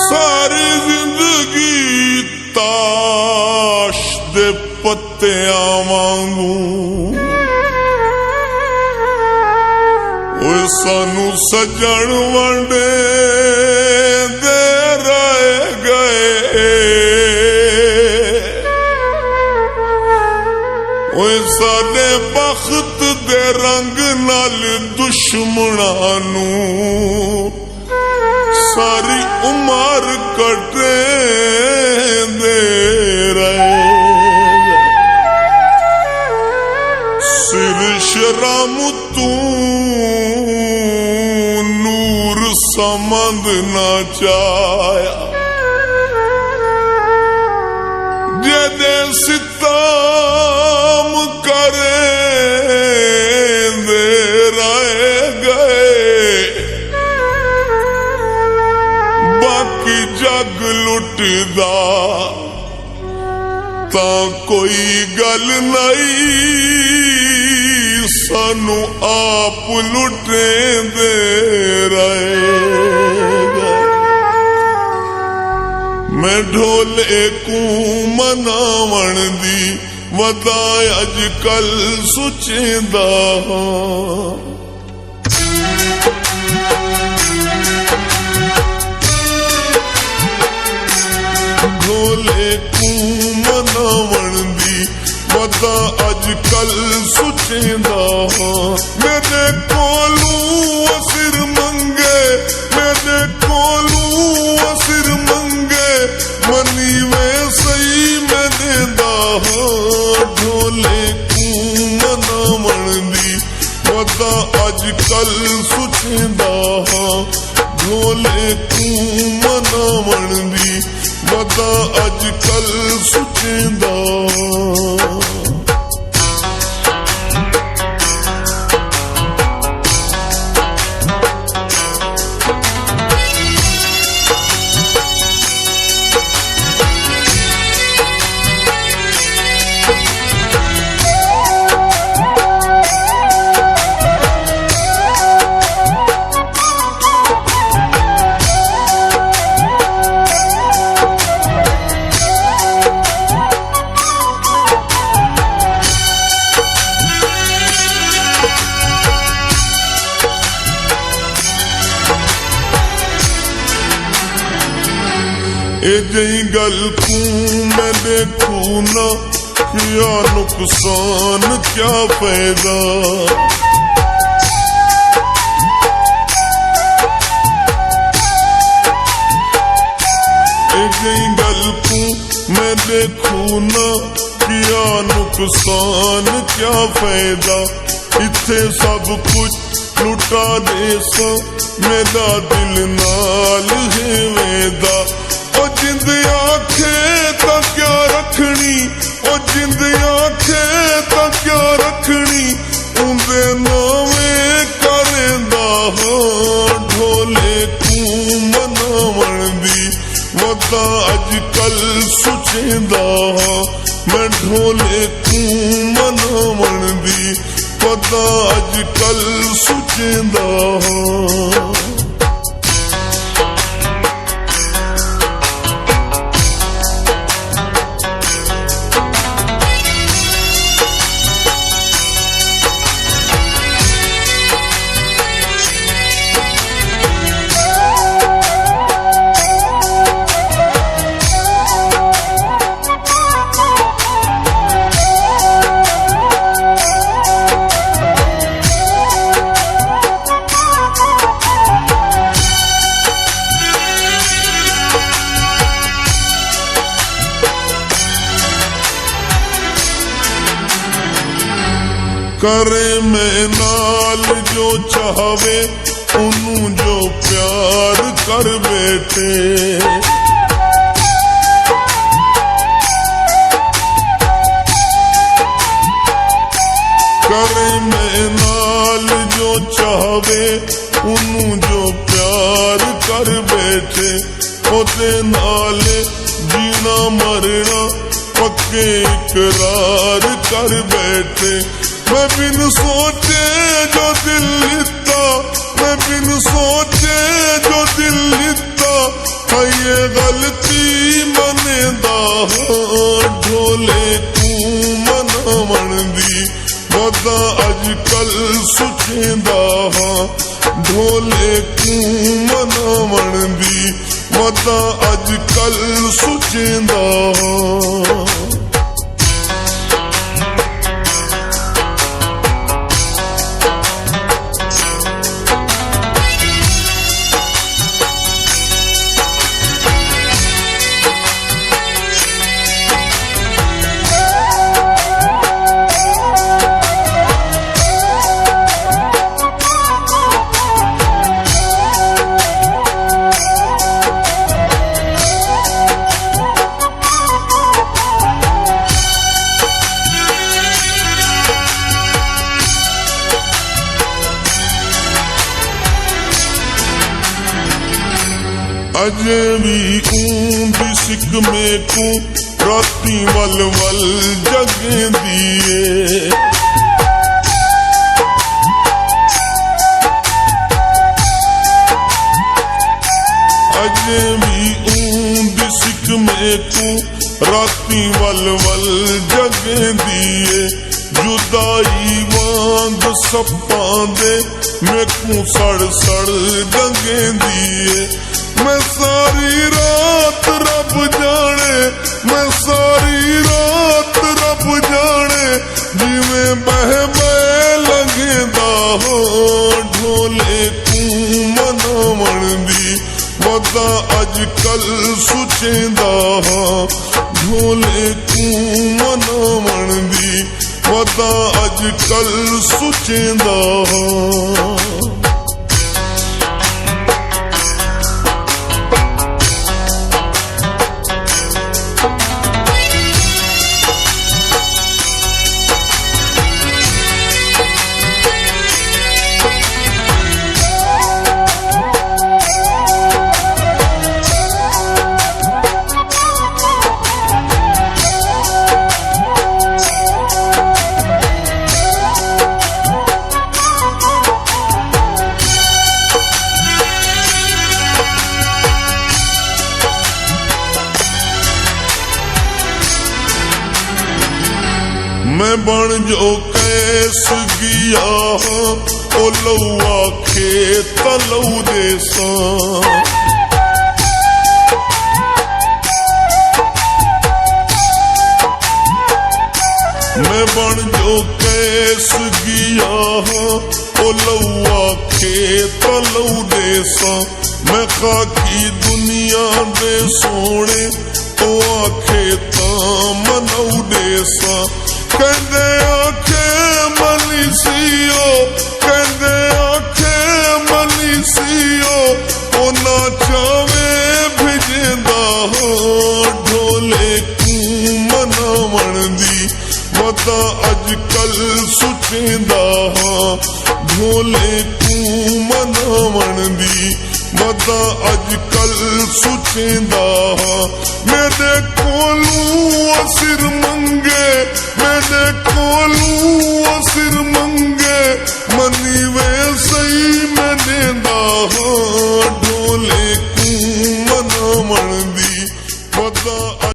सारी जिंदगी ताश दे पत्तियां वांगू ओए सानू सजण वंडे दे रह गए ओए साडे बख्त दे रंग नाल दुश्मनां नू सारी उमर कटे दे रहे सिर शराम तू नूर समझ ना चाया जे सितम करे दे रह गए बाकी जग लुटदा ता कोई गल नहीं सानू आप लुटे दे रहे मैं ढोले कू मनावण दी वदा अज कल सुचेंदा ढोले कू मनावण दी वदा अज कल सुचेंदा मेरे कोलू सिर मंगे मेरे कोलू सिर मंगे मनी वे सही मैं देंदा ढोले कू मनावण दी वदा अज कल सुचेंदा ढोले कू मनावण दी वदा अज कल सुचेंदा जई गल को मैं देखू ना क्या नुकसान क्या फायदा जई गल को मैं देखू ना क्या नुकसान क्या फायदा इत्थे सब कुछ लुटा दे सा मेरा दिल नाल है वेदा ओ जिंद आखे तो क्या रखनी ओ जिंद आखे तो क्या रखनी उन्दे नावे करेंदा ढोले कू मनावण दी वदा अज कल सुचेंदा मैं ढोले कू मनावण दी वदा अज कल सुचेंदा करे मैं नाल जो चाहवे उन्नू जो प्यार कर बैठे करे मैं नाल जो चाहवे उन्नू जो प्यार कर बैठे ओदे नाल जीना मरना पक्के इकरार कर बैठे मैं बिन सोचे जो दिल लिता मैं बिन सोचे जो दिल लिता ये गलती मनेदा ढोले को मनावण दी वदा अजकल सुचेंदा ढोले को मनावण दी वदा अजकल सुचेंदा। अजे भी ऊंदी सिक में को राती वल वल जगे दिए अजे भी ऊंदी सिक में को राती वल वल जगे दिए जुदाई वांग सप्पां दे मैं को सड़ सड़ डंगे दिए मैं सारी रात रब जाने मैं सारी रात रब जाने जिवें बह बह लगेदा ढोले को मनावण दी वदा अजकल सुचेंदा ढोले को मनावण दी वदा अजकल सुचेंदा। मैं बन जो कैस गया ओ लौआ खेत लौ देसा मैं बन जो कैस गया ओ लौआ खेत लौ देसा मैं खाकी दुनिया दे सोने ओ खेता मनौ देसा कहंदे आखे मलीसियो कहंदे आखे मलीसियो ओ ना चावे भिजेंदा ढोले को मनावण दी वदा अजकल सुचेंदा ढोले को मनावण दी वदा अजकल सुचेंदा। मेरे कोलू सिर मंगे मेरे कोलू